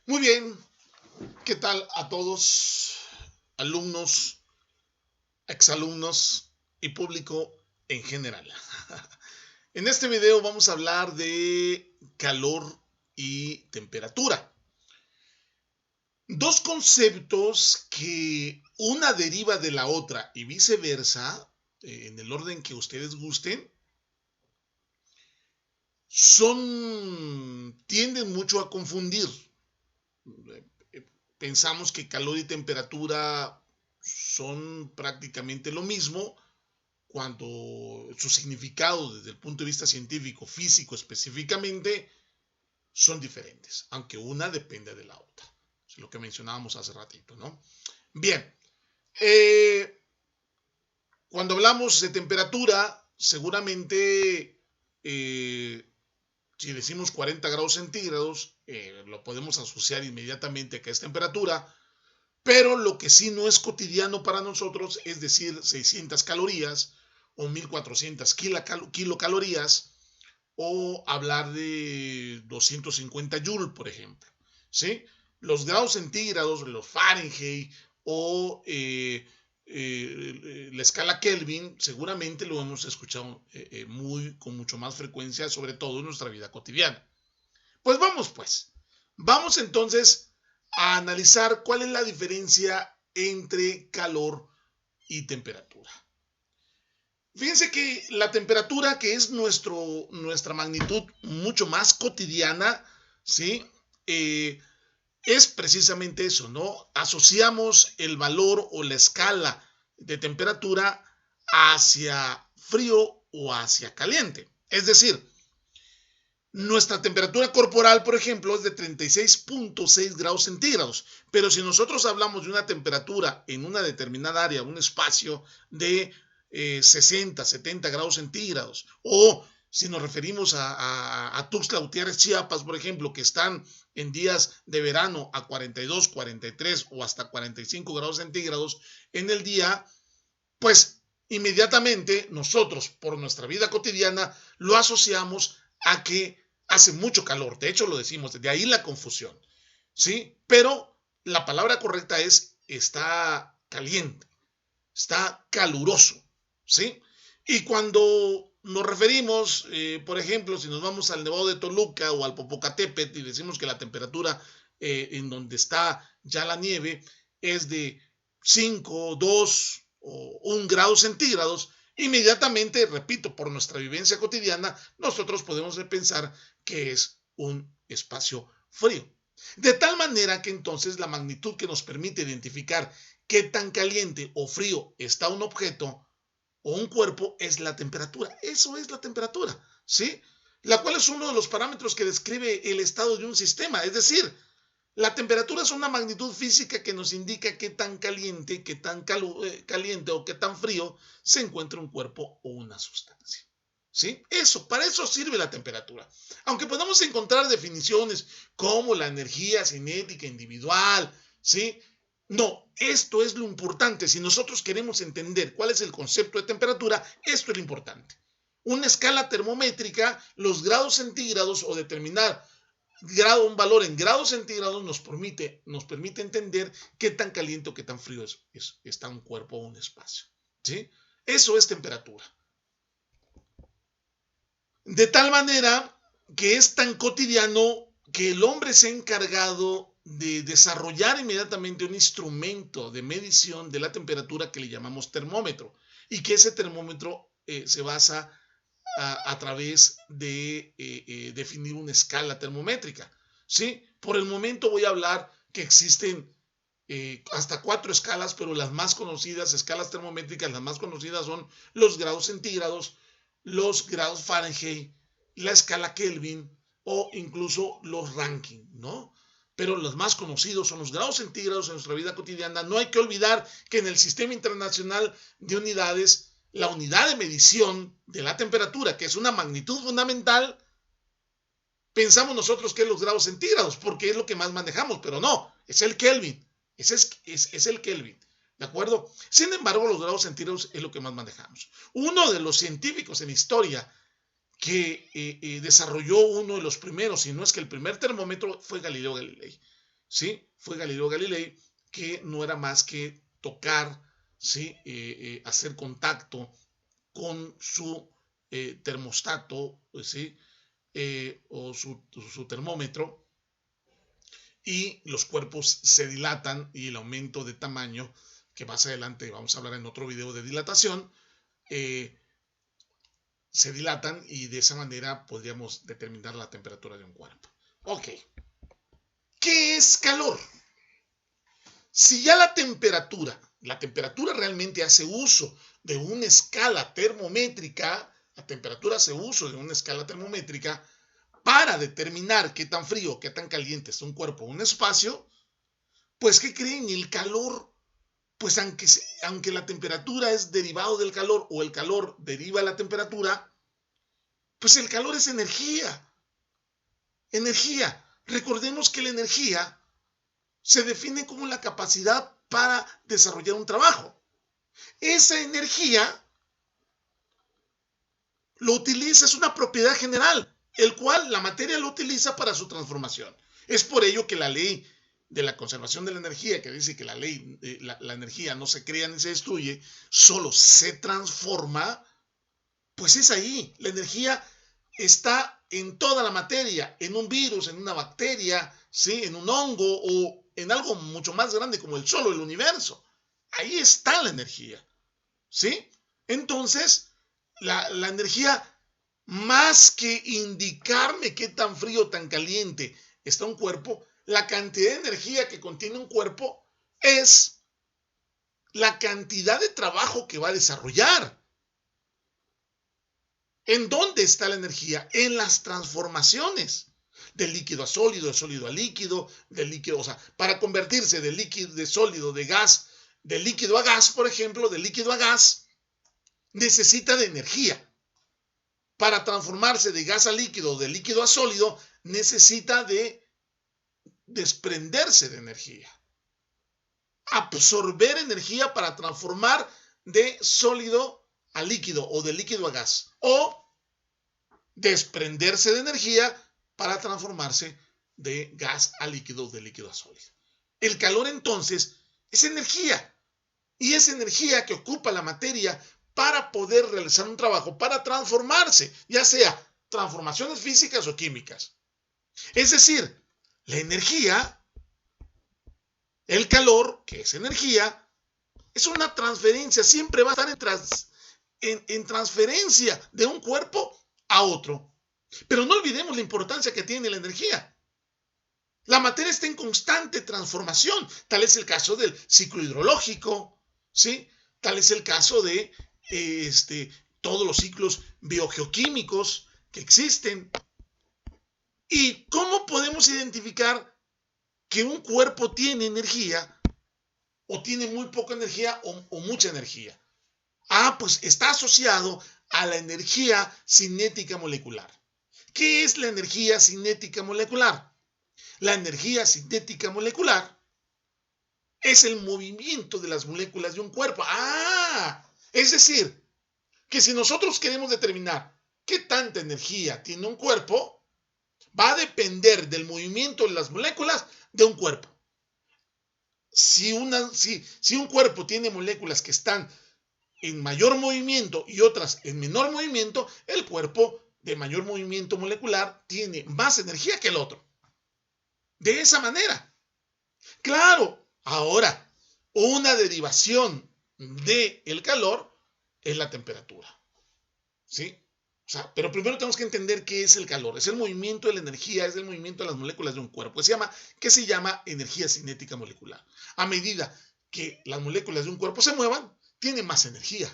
Muy bien, ¿qué tal a todos, alumnos, exalumnos y público en general? En este video vamos a hablar de calor y temperatura. Dos conceptos que una deriva de la otra y viceversa, en el orden que ustedes gusten, tienden mucho a confundir. Pensamos que calor y temperatura son prácticamente lo mismo cuando su significado desde el punto de vista científico, físico específicamente, son diferentes, aunque una depende de la otra. Es lo que mencionábamos hace ratito, ¿no? Bien, cuando hablamos de temperatura, seguramente si decimos 40 grados centígrados, lo podemos asociar inmediatamente a que es temperatura, pero lo que sí no es cotidiano para nosotros es decir 600 calorías o 1400 kilocalorías o hablar de 250 joules, por ejemplo. ¿Sí? Los grados centígrados, los Fahrenheit o la escala Kelvin, seguramente lo hemos escuchado con mucho más frecuencia, sobre todo en nuestra vida cotidiana. Pues. Vamos entonces a analizar cuál es la diferencia entre calor y temperatura. Fíjense que la temperatura, que es nuestra magnitud mucho más cotidiana, ¿sí? Es precisamente eso, ¿no? Asociamos el valor o la escala de temperatura hacia frío o hacia caliente. Es decir, nuestra temperatura corporal, por ejemplo, es de 36.6 grados centígrados, pero si nosotros hablamos de una temperatura en una determinada área, un espacio de 60, 70 grados centígrados, o si nos referimos a Tuxtla Gutiérrez, Chiapas, por ejemplo, que están en días de verano a 42, 43 o hasta 45 grados centígrados en el día, pues inmediatamente nosotros, por nuestra vida cotidiana, lo asociamos a que hace mucho calor. De hecho, lo decimos, de ahí la confusión, ¿sí? Pero la palabra correcta es está caliente, está caluroso, ¿sí? Y cuando nos referimos, por ejemplo, si nos vamos al Nevado de Toluca o al Popocatépetl y decimos que la temperatura en donde está ya la nieve es de 5, 2 o 1 grado centígrados, inmediatamente, repito, por nuestra vivencia cotidiana, nosotros podemos pensar que es un espacio frío. De tal manera que entonces la magnitud que nos permite identificar qué tan caliente o frío está un objeto o un cuerpo es la temperatura. Eso es la temperatura, ¿sí? La cual es uno de los parámetros que describe el estado de un sistema. Es decir, la temperatura es una magnitud física que nos indica qué tan caliente, qué tan caliente o qué tan frío se encuentra un cuerpo o una sustancia. ¿Sí? Para eso sirve la temperatura. Aunque podamos encontrar definiciones como la energía cinética individual, ¿sí? No, esto es lo importante. Si nosotros queremos entender cuál es el concepto de temperatura, esto es lo importante. Una escala termométrica, los grados centígrados o determinar un valor en grados centígrados nos permite entender qué tan caliente o qué tan frío está un cuerpo o un espacio. ¿Sí? Eso es temperatura. De tal manera que es tan cotidiano que el hombre se ha encargado de desarrollar inmediatamente un instrumento de medición de la temperatura que le llamamos termómetro, y que ese termómetro se basa a través de definir una escala termométrica. ¿Sí? Por el momento voy a hablar que existen hasta 4 escalas, pero las más conocidas, escalas termométricas, las más conocidas son los grados centígrados, los grados Fahrenheit, la escala Kelvin o incluso los Rankine, ¿no? Pero los más conocidos son los grados centígrados en nuestra vida cotidiana. No hay que olvidar que en el Sistema Internacional de Unidades, la unidad de medición de la temperatura, que es una magnitud fundamental, pensamos nosotros que es los grados centígrados, porque es lo que más manejamos, pero no, es el Kelvin. Es el Kelvin. ¿De acuerdo? Sin embargo, los grados centígrados es lo que más manejamos. Uno de los científicos en historia que desarrolló uno de los primeros, si no es que el primer termómetro, fue Galileo Galilei. ¿sí? Fue Galileo Galilei, que no era más que tocar, ¿sí? Hacer contacto con su termostato, ¿sí? O su termómetro, y los cuerpos se dilatan, y el aumento de tamaño, que más adelante vamos a hablar en otro video de dilatación, se dilatan, y de esa manera podríamos determinar la temperatura de un cuerpo. Ok. ¿Qué es calor? Si ya la temperatura realmente hace uso de una escala termométrica, la temperatura hace uso de una escala termométrica para determinar qué tan frío, qué tan caliente es un cuerpo o un espacio, pues ¿qué creen? El calor, pues aunque la temperatura es derivado del calor, o el calor deriva de la temperatura, pues el calor es energía. Energía. Recordemos que la energía se define como la capacidad para desarrollar un trabajo. Esa energía lo utiliza, es una propiedad general, el cual la materia lo utiliza para su transformación. Es por ello que la ley de la conservación de la energía, que dice que la energía no se crea ni se destruye, solo se transforma, pues es ahí. La energía está en toda la materia, en un virus, en una bacteria, ¿sí? En un hongo, o en algo mucho más grande como el Sol o el universo. Ahí está la energía, ¿sí? Entonces, la energía, más que indicarme qué tan frío o tan caliente está un cuerpo, la cantidad de energía que contiene un cuerpo es la cantidad de trabajo que va a desarrollar. ¿En dónde está la energía? En las transformaciones. De líquido a sólido, de sólido a líquido, de líquido, o sea, para convertirse de líquido, de sólido, de gas, de líquido a gas, por ejemplo, de líquido a gas, necesita de energía. Para transformarse de gas a líquido, de líquido a sólido, necesita de desprenderse de energía. Absorber energía para transformar de sólido a líquido, o de líquido a gas. O desprenderse de energía para transformarse de gas a líquido, de líquido a sólido. El calor, entonces, es energía, y es energía que ocupa la materia para poder realizar un trabajo, para transformarse, ya sea transformaciones físicas o químicas. Es decir, la energía, el calor, que es energía, es una transferencia, siempre va a estar en transferencia de un cuerpo a otro. Pero no olvidemos la importancia que tiene la energía. La materia está en constante transformación. Tal es el caso del ciclo hidrológico, ¿sí? Tal es el caso de todos los ciclos biogeoquímicos que existen. ¿Y cómo podemos identificar que un cuerpo tiene energía, o tiene muy poca energía, o mucha energía? Pues está asociado a la energía cinética molecular. ¿Qué es la energía cinética molecular? La energía cinética molecular es el movimiento de las moléculas de un cuerpo. Es decir, que si nosotros queremos determinar qué tanta energía tiene un cuerpo, va a depender del movimiento de las moléculas de un cuerpo. Si un cuerpo tiene moléculas que están en mayor movimiento y otras en menor movimiento, el cuerpo de mayor movimiento molecular tiene más energía que el otro. De esa manera. Claro, ahora, una derivación del calor es la temperatura. ¿Sí? Pero primero tenemos que entender qué es el calor. Es el movimiento de la energía, es el movimiento de las moléculas de un cuerpo. ¿Qué se llama energía cinética molecular? A medida que las moléculas de un cuerpo se muevan, tiene más energía.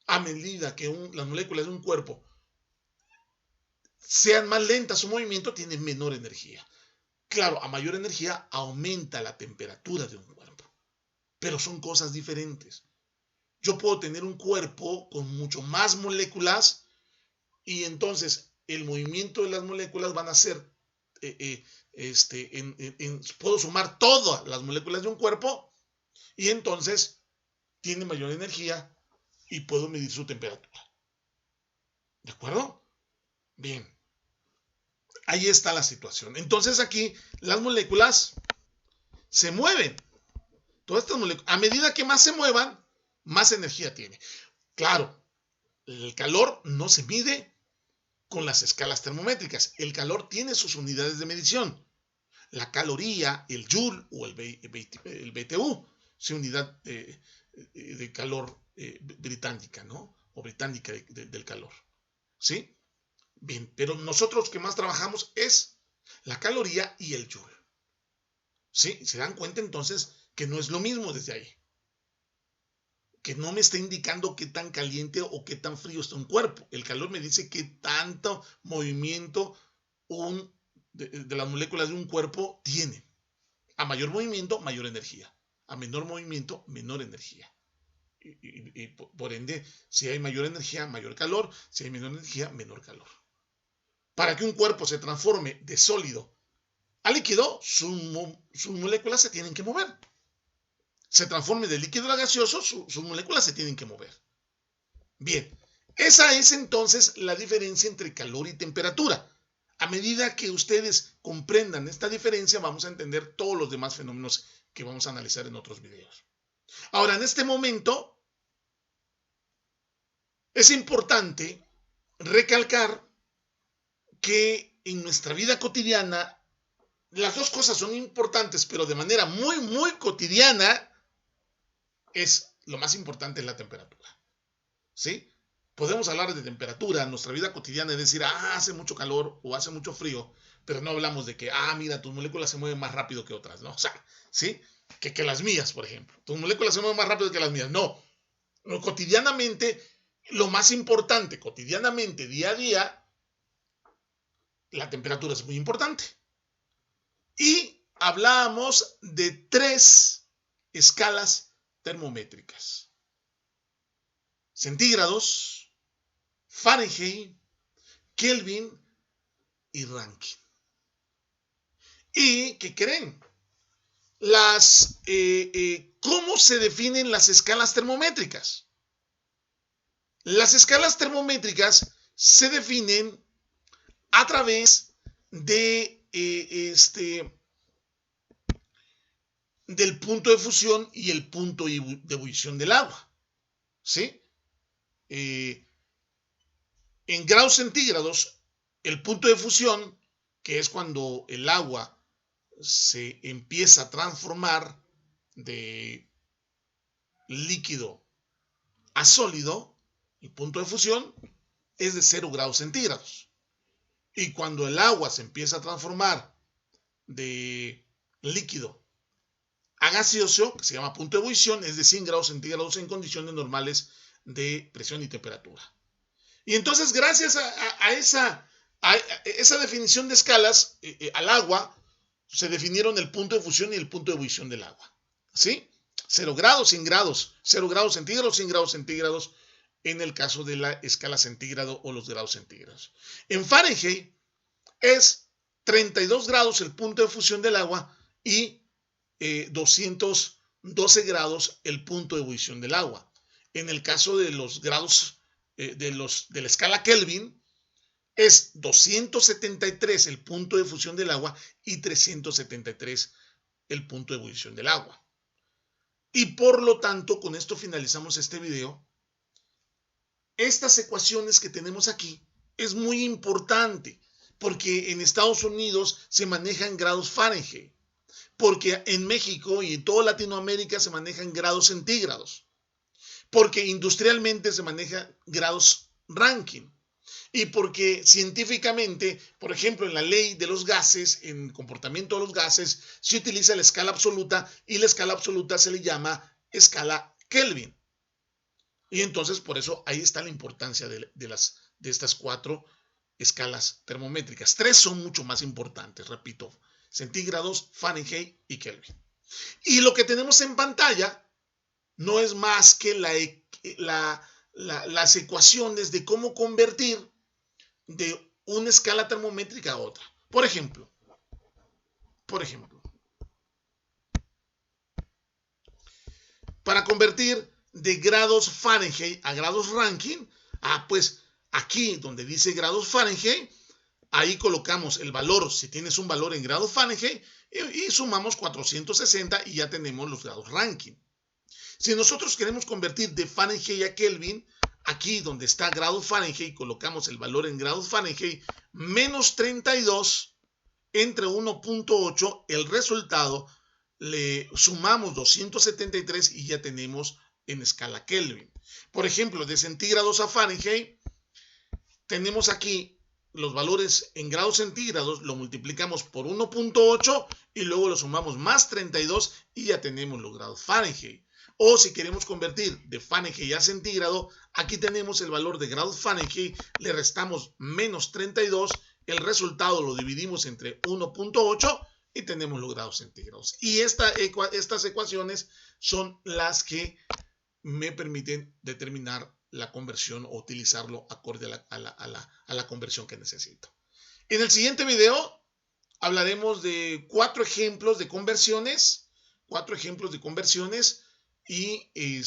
A medida que las moléculas de un cuerpo sean más lentas su movimiento, tienen menor energía. Claro, a mayor energía aumenta la temperatura de un cuerpo, pero son cosas diferentes. Yo puedo tener un cuerpo con mucho más moléculas, y entonces el movimiento de las moléculas van a ser, puedo sumar todas las moléculas de un cuerpo, y entonces tiene mayor energía y puedo medir su temperatura. ¿De acuerdo? Bien. Ahí está la situación. Entonces aquí las moléculas se mueven. Todas estas moléculas, a medida que más se muevan, más energía tiene. Claro, el calor no se mide con las escalas termométricas. El calor tiene sus unidades de medición. La caloría, el joule o el BTU, es unidad de calor británica, ¿no? O británica del calor. ¿Sí? Bien, pero nosotros que más trabajamos es la caloría y el joule. ¿Sí? Se dan cuenta entonces que no es lo mismo desde ahí. Que no me está indicando qué tan caliente o qué tan frío está un cuerpo. El calor me dice qué tanto movimiento de las moléculas de un cuerpo tiene. A mayor movimiento, mayor energía. A menor movimiento, menor energía. Y por ende, si hay mayor energía, mayor calor. Si hay menor energía, menor calor. Para que un cuerpo se transforme de sólido a líquido, sus moléculas se tienen que mover. Se transforme de líquido a gaseoso, sus moléculas se tienen que mover. Bien, esa es entonces la diferencia entre calor y temperatura. A medida que ustedes comprendan esta diferencia, vamos a entender todos los demás fenómenos que vamos a analizar en otros videos. Ahora, en este momento, es importante recalcar que en nuestra vida cotidiana, las dos cosas son importantes, pero de manera muy, muy cotidiana, lo más importante es la temperatura. ¿Sí? Podemos hablar de temperatura en nuestra vida cotidiana y decir, hace mucho calor o hace mucho frío, pero no hablamos de que, mira, tus moléculas se mueven más rápido que otras, ¿no? O sea, ¿sí? Que las mías, por ejemplo. Tus moléculas se mueven más rápido que las mías. No. Cotidianamente, lo más importante, cotidianamente, día a día, la temperatura es muy importante. Y hablábamos de 3 escalas termométricas: centígrados, Fahrenheit, Kelvin y Rankine. ¿Y qué creen? ¿Cómo se definen las escalas termométricas? Las escalas termométricas se definen a través de del punto de fusión y el punto de ebullición del agua. ¿Sí? En grados centígrados, el punto de fusión, que es cuando el agua se empieza a transformar de líquido a sólido, el punto de fusión es de 0 grados centígrados. Y cuando el agua se empieza a transformar de líquido a gaseoso, que se llama punto de ebullición, es de 100 grados centígrados en condiciones normales de presión y temperatura. Y entonces, gracias a esa definición de escalas, al agua, se definieron el punto de fusión y el punto de ebullición del agua. ¿Sí? 0 grados, 100 grados, 0 grados centígrados, 100 grados centígrados, en el caso de la escala centígrado o los grados centígrados. En Fahrenheit es 32 grados el punto de fusión del agua y 212 grados el punto de ebullición del agua. En el caso de los grados de la escala Kelvin, es 273 el punto de fusión del agua y 373 el punto de ebullición del agua. Y por lo tanto, con esto finalizamos este video. Estas ecuaciones que tenemos aquí es muy importante porque en Estados Unidos se manejan grados Fahrenheit, porque en México y en toda Latinoamérica se manejan grados centígrados, porque industrialmente se manejan grados Rankine y porque científicamente, por ejemplo, en la ley de los gases, en el comportamiento de los gases, se utiliza la escala absoluta y la escala absoluta se le llama escala Kelvin. Y entonces, por eso, ahí está la importancia de estas 4 escalas termométricas. 3 son mucho más importantes, repito, centígrados, Fahrenheit y Kelvin. Y lo que tenemos en pantalla no es más que las ecuaciones de cómo convertir de una escala termométrica a otra. Por ejemplo, para convertir de grados Fahrenheit a grados Rankine, pues aquí donde dice grados Fahrenheit, Ahí colocamos el valor, si tienes un valor en grados Fahrenheit, y sumamos 460 y ya tenemos los grados Rankine. Si nosotros queremos convertir de Fahrenheit a Kelvin, aquí donde está grados Fahrenheit, colocamos el valor en grados Fahrenheit, menos 32 entre 1.8, el resultado le sumamos 273 y ya tenemos en escala Kelvin. Por ejemplo, de centígrados a Fahrenheit, tenemos aquí los valores en grados centígrados, lo multiplicamos por 1.8 y luego lo sumamos más 32 y ya tenemos los grados Fahrenheit. O si queremos convertir de Fahrenheit a centígrado, aquí tenemos el valor de grados Fahrenheit, le restamos menos 32, el resultado lo dividimos entre 1.8 y tenemos los grados centígrados. Y estas ecuaciones son las que me permiten determinar la conversión o utilizarlo acorde a la conversión que necesito. En el siguiente video hablaremos de 4 ejemplos de conversiones. Y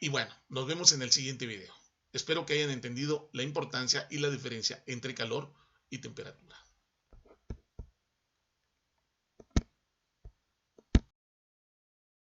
bueno, nos vemos en el siguiente video. Espero que hayan entendido la importancia y la diferencia entre calor y temperatura.